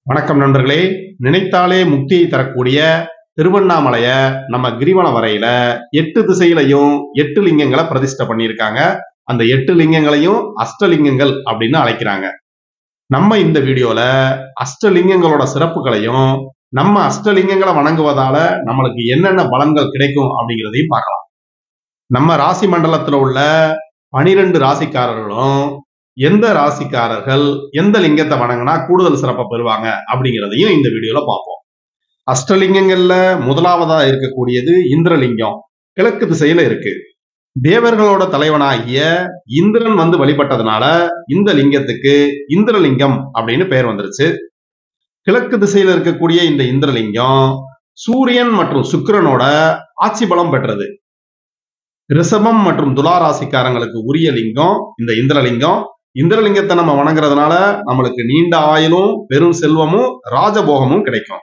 வணக்கம் நண்பர்களே. நினைத்தாலே முக்தியை தரக்கூடிய திருவண்ணாமலைய நம்ம கிரிவலம் வரையில 8 திசையிலையும் 8 லிங்கங்களை பிரதிஷ்டை பண்ணியிருக்காங்க. அந்த 8 லிங்கங்களையும் அஷ்டலிங்கங்கள் அப்படின்னு அழைக்கிறாங்க. நம்ம இந்த வீடியோல அஷ்டலிங்கங்களோட சிறப்புகளையும் நம்ம அஷ்டலிங்கங்களை வணங்குவதால நம்மளுக்கு என்னென்ன பலன்கள் கிடைக்கும் அப்படிங்கிறதையும் பார்க்கலாம். நம்ம ராசி மண்டலத்துல உள்ள 12 ராசிக்காரர்களும் எந்த ராசிக்காரர்கள் எந்த லிங்கத்தை வணங்கினா கூடுதல் சிறப்பை பெறுவாங்க அப்படிங்கிறதையும் இந்த வீடியோல பார்ப்போம். அஷ்டலிங்கங்கள்ல முதலாவதா இருக்கக்கூடியது இந்திரலிங்கம். கிழக்கு திசையில இருக்கு. தேவர்களோட தலைவனாகிய இந்திரன் வந்து வழிபட்டதுனால இந்த லிங்கத்துக்கு இந்திரலிங்கம் அப்படின்னு பெயர் வந்துருச்சு. கிழக்கு திசையில இருக்கக்கூடிய இந்த இந்திரலிங்கம் சூரியன் மற்றும் சுக்கிரனோட ஆட்சி பலம் பெற்றது. ரிஷபம் மற்றும் துலா ராசிக்காரங்களுக்கு உரிய லிங்கம் இந்த இந்திரலிங்கம். இந்திரலிங்கத்தை நம்ம வணங்குறதுனால நம்மளுக்கு நீண்ட ஆயுளும் பெரும் செல்வமும் ராஜபோகமும் கிடைக்கும்.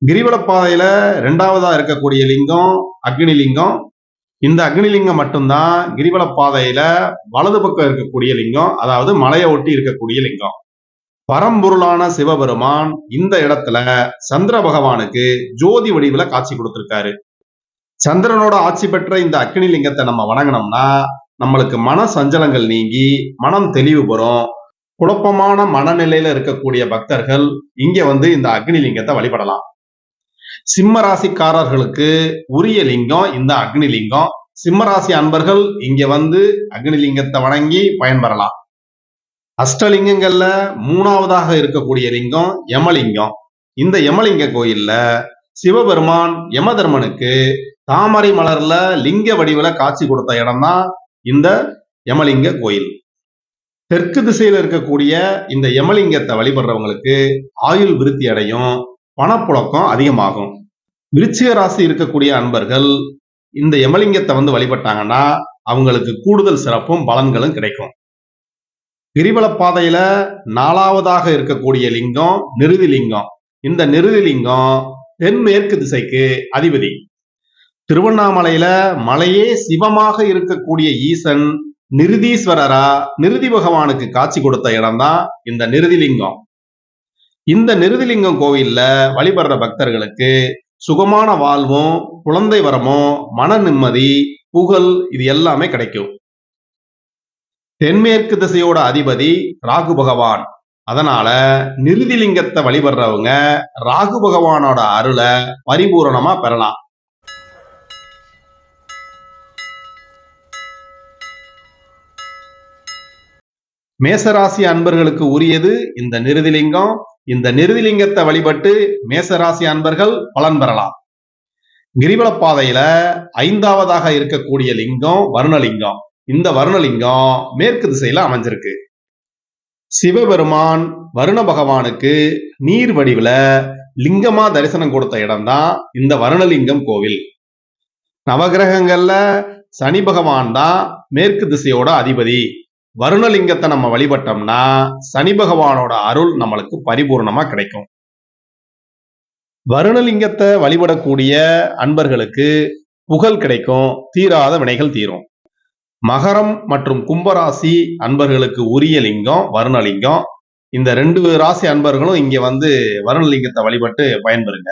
கிரிவல பாதையில 2வதா இருக்கக்கூடிய லிங்கம் அக்னி லிங்கம். இந்த அக்னி லிங்கம் மட்டும்தான் கிரிவல பாதையில வலது பக்கம் இருக்கக்கூடிய லிங்கம், அதாவது மலையை ஒட்டி இருக்கக்கூடிய லிங்கம். பரம்பொருளான சிவபெருமான் இந்த இடத்துல சந்திர பகவானுக்கு ஜோதி வடிவுல காட்சி கொடுத்திருக்காரு. சந்திரனோட ஆட்சி பெற்ற இந்த அக்னி லிங்கத்தை நம்ம வணங்கினோம்னா நம்மளுக்கு மன சஞ்சலங்கள் நீங்கி மனம் தெளிவு பெறும். குழப்பமான மனநிலையில இருக்கக்கூடிய பக்தர்கள் இங்க வந்து இந்த அக்னி லிங்கத்தை வழிபடலாம். சிம்ம ராசிக்காரர்களுக்கு உரிய லிங்கம் இந்த அக்னி லிங்கம். சிம்ம ராசி அன்பர்கள் இங்க வந்து அக்னி லிங்கத்தை வணங்கி பயன்பெறலாம். அஷ்டலிங்கங்கள்ல 3வதாக இருக்கக்கூடிய லிங்கம் யமலிங்கம். இந்த யமலிங்க கோயில்ல சிவபெருமான் யமதர்மனுக்கு தாமரை மலர்ல லிங்க வடிவுல காட்சி கொடுத்த இடம் தான் இந்த யமலிங்க கோயில். தெற்கு திசையில இருக்கக்கூடிய இந்த யமலிங்கத்தை வழிபடுறவங்களுக்கு ஆயுள் விருத்தி அடையும், பணப்புழக்கம் அதிகமாகும். விருச்சிக ராசி இருக்கக்கூடிய அன்பர்கள் இந்த யமலிங்கத்தை வந்து வழிபட்டாங்கன்னா அவங்களுக்கு கூடுதல் சிறப்பும் பலன்களும் கிடைக்கும். கிரிவல பாதையில 4வதாக இருக்கக்கூடிய லிங்கம் நிருதி லிங்கம். இந்த நிருதி லிங்கம் தென்மேற்கு திசைக்கு அதிபதி. திருவண்ணாமலையில மலையே சிவமாக இருக்கக்கூடிய ஈசன் நிருதீஸ்வரரா நிருதி பகவானுக்கு காட்சி கொடுத்த இடம் தான் இந்த நிருதிலிங்கம். இந்த நிருதிலிங்கம் கோவில்ல வழிபடுற பக்தர்களுக்கு சுகமான வாழ்வும் குழந்தை வரமும் மன நிம்மதி புகழ் இது எல்லாமே கிடைக்கும். தென்மேற்கு திசையோட அதிபதி ராகு பகவான். அதனால நிருதிலிங்கத்தை வழிபடுறவங்க ராகு பகவானோட அருளை பரிபூரணமா பெறலாம். மேசராசி அன்பர்களுக்கு உரியது இந்த நிருதிலிங்கம். இந்த நிருதிலிங்கத்தை வழிபட்டு மேசராசி அன்பர்கள் பலன் பெறலாம். கிரிவல பாதையில 5வதாக இருக்கக்கூடிய லிங்கம் வருணலிங்கம். இந்த வருணலிங்கம் மேற்கு திசையில அமைஞ்சிருக்கு. சிவபெருமான் வருண பகவானுக்கு நீர் வடிவுல லிங்கமா தரிசனம் கொடுத்த இடம் தான் இந்த வருணலிங்கம் கோவில். நவகிரகங்கள்ல சனி பகவான் தான் மேற்கு திசையோட அதிபதி. வருணலிங்கத்தை நம்ம வழிபட்டோம்னா சனி பகவானோட அருள் நம்மளுக்கு பரிபூர்ணமா கிடைக்கும். வருணலிங்கத்தை வழிபடக்கூடிய அன்பர்களுக்கு புகழ் கிடைக்கும், தீராத வினைகள் தீரும். மகரம் மற்றும் கும்பராசி அன்பர்களுக்கு உரிய லிங்கம் வருணலிங்கம். இந்த 2 ராசி அன்பர்களும் இங்க வந்து வருணலிங்கத்தை வழிபட்டு பயன்பெறுங்க.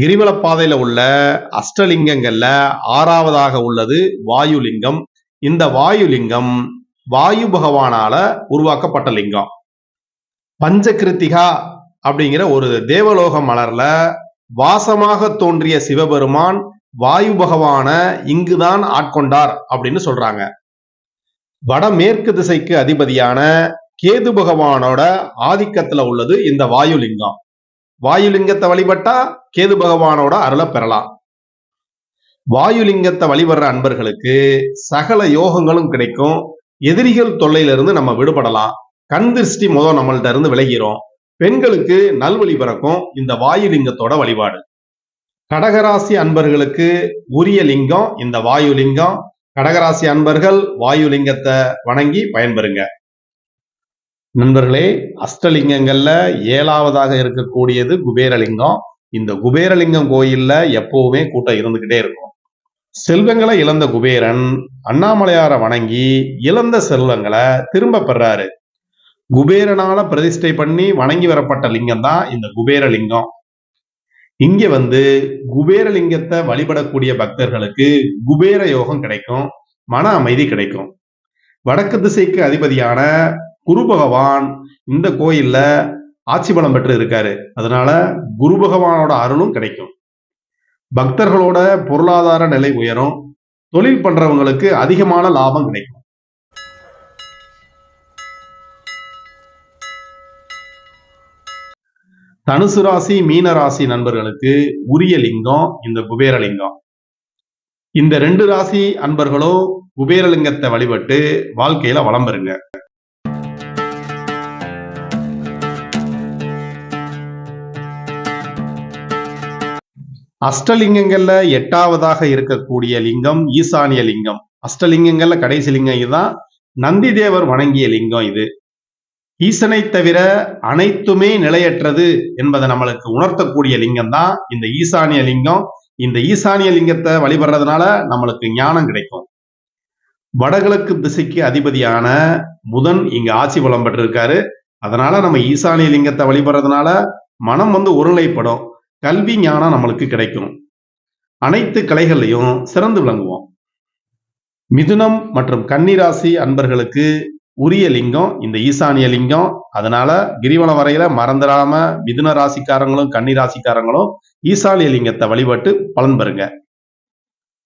கிரிவல பாதையில உள்ள அஷ்டலிங்கங்கள்ல 6வதாக உள்ளது வாயுலிங்கம். இந்த வாயுலிங்கம் வாயு பகவானால உருவாக்கப்பட்ட லிங்கம். பஞ்சகிருத்திகா அப்படிங்கிற ஒரு தேவலோக மலர்ல வாசமாக தோன்றிய சிவபெருமான் வாயு பகவான இங்குதான் ஆட்கொண்டார் அப்படின்னு சொல்றாங்க. வடமேற்கு திசைக்கு அதிபதியான கேது பகவானோட ஆதிக்கத்துல உள்ளது இந்த வாயுலிங்கம். வாயுலிங்கத்தை வழிபட்டா கேது பகவானோட அருளை பெறலாம். வாயுலிங்கத்தை வழிபடுற அன்பர்களுக்கு சகல யோகங்களும் கிடைக்கும். எதிரிகள் தொல்லையிலிருந்து நம்ம விடுபடலாம். கண் திருஷ்டி நம்மள்ட்ட இருந்து விலகிறோம். பெண்களுக்கு நல்வழி பிறக்கும் இந்த வாயுலிங்கத்தோட வழிபாடு. கடகராசி அன்பர்களுக்கு உரிய லிங்கம் இந்த வாயுலிங்கம். கடகராசி அன்பர்கள் வாயுலிங்கத்தை வணங்கி பயன்பெறுங்க. நண்பர்களே, அஷ்டலிங்கங்கள்ல 7வதாக இருக்கக்கூடியது குபேரலிங்கம். இந்த குபேரலிங்கம் கோயில்ல எப்பவுமே கூட்டம் இருந்துகிட்டே இருக்கும். செல்வங்களை இழந்த குபேரன் அண்ணாமலையாரை வணங்கி இழந்த செல்வங்களை திரும்ப பெறாரு. குபேரனால பிரதிஷ்டை பண்ணி வணங்கி வரப்பட்ட லிங்கம் தான் இந்த குபேரலிங்கம். இங்க குபேரலிங்கத்தை வழிபடக்கூடிய பக்தர்களுக்கு குபேர யோகம் கிடைக்கும், மன அமைதி கிடைக்கும். வடக்கு திசைக்கு அதிபதியான குரு பகவான் இந்த கோயில்ல ஆட்சி பலம் பெற்று இருக்காரு. அதனால குரு பகவானோட அருளும் கிடைக்கும். பக்தர்களோட பொருளாதார நிலை உயரும். தொழில் பண்றவங்களுக்கு அதிகமான லாபம் கிடைக்கும். தனுசு ராசி, மீன ராசி நண்பர்களுக்கு உரிய லிங்கம் இந்த குபேரலிங்கம். இந்த 2 ராசி அன்பர்களும் குபேரலிங்கத்தை வழிபட்டு வாழ்க்கையில வளம் பெறுங்க. அஷ்டலிங்கங்கள்ல 8வதாக இருக்கக்கூடிய லிங்கம் ஈசானிய லிங்கம். அஷ்டலிங்கங்கள்ல கடைசி லிங்கம் இதுதான். நந்தி தேவர் வணங்கிய லிங்கம் இது. ஈசனை தவிர அனைத்துமே நிலையற்றது என்பதை நம்மளுக்கு உணர்த்தக்கூடிய லிங்கம் தான் இந்த ஈசானிய லிங்கம். இந்த ஈசானிய லிங்கத்தை வழிபடுறதுனால நம்மளுக்கு ஞானம் கிடைக்கும். வடகிழக்கு திசைக்கு அதிபதியான புதன் இங்க ஆட்சி பலம் பெற்றிருக்காரு. அதனால நம்ம ஈசானிய லிங்கத்தை வழிபடுறதுனால மனம் ஒருநிலைப்படும். கல்வி ஞானம் நம்மளுக்கு கிடைக்கும். அனைத்து கலைகள்லையும் சிறந்து விளங்குவோம். மிதுனம் மற்றும் கன்னிராசி அன்பர்களுக்கு உரிய லிங்கம் இந்த ஈசானிய லிங்கம். அதனால கிரிவலம் வரையில மறந்துடாம மிதுன ராசிக்காரங்களும் கன்னி ராசிக்காரங்களும் ஈசானிய லிங்கத்தை வழிபட்டு பலன் பெறுங்க.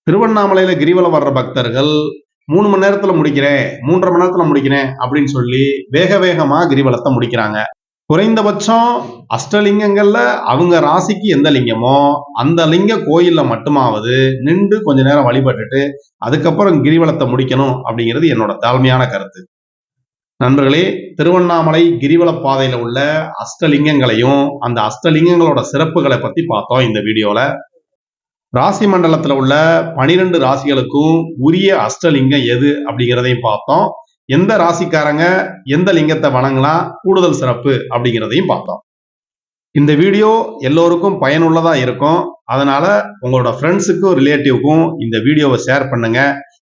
திருவண்ணாமலையில கிரிவலம் வர்ற பக்தர்கள் 3 மணி நேரத்துல முடிக்கிறேன், 3.5 மணி நேரத்துல முடிக்கிறேன் அப்படின்னு சொல்லி வேக வேகமா கிரிவலத்தை முடிக்கிறாங்க. குறைந்தபட்சம் அஷ்டலிங்கங்கள்ல அவங்க ராசிக்கு எந்த லிங்கமோ அந்த லிங்க கோயில்ல மட்டுமாவது நின்று கொஞ்ச நேரம் வழிபட்டுட்டு அதுக்கப்புறம் கிரிவலத்தை முடிக்கணும் அப்படிங்கிறது என்னோட தாழ்மையான கருத்து. நண்பர்களே, திருவண்ணாமலை கிரிவல பாதையில உள்ள அஷ்டலிங்கங்களையும் அந்த அஷ்டலிங்கங்களோட சிறப்புகளை பத்தி பார்த்தோம் இந்த வீடியோல. ராசி மண்டலத்துல உள்ள 12 ராசிகளுக்கும் உரிய அஷ்டலிங்கம் எது அப்படிங்கிறதையும் பார்த்தோம். எந்த ராசிக்காரங்க எந்த லிங்கத்தை வணங்கலாம், கூடுதல் சிறப்பு அப்படிங்கிறதையும் பார்த்தோம். இந்த வீடியோ எல்லோருக்கும் பயனுள்ளதா இருக்கும். அதனால உங்களோட ஃப்ரெண்ட்ஸுக்கும் ரிலேட்டிவ்க்கும் இந்த வீடியோவை ஷேர் பண்ணுங்க.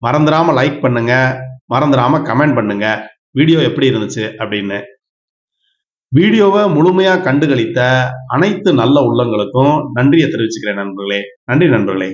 மறந்துடாம லைக் பண்ணுங்க, மறந்துடாம கமெண்ட் பண்ணுங்க வீடியோ எப்படி இருந்துச்சு அப்படின்னு. வீடியோவை முழுமையா கண்டுகளித்த அனைத்து நல்ல உள்ளங்களுக்கும் நன்றியை தெரிவிச்சுக்கிறேன் நண்பர்களே. நன்றி நண்பர்களே.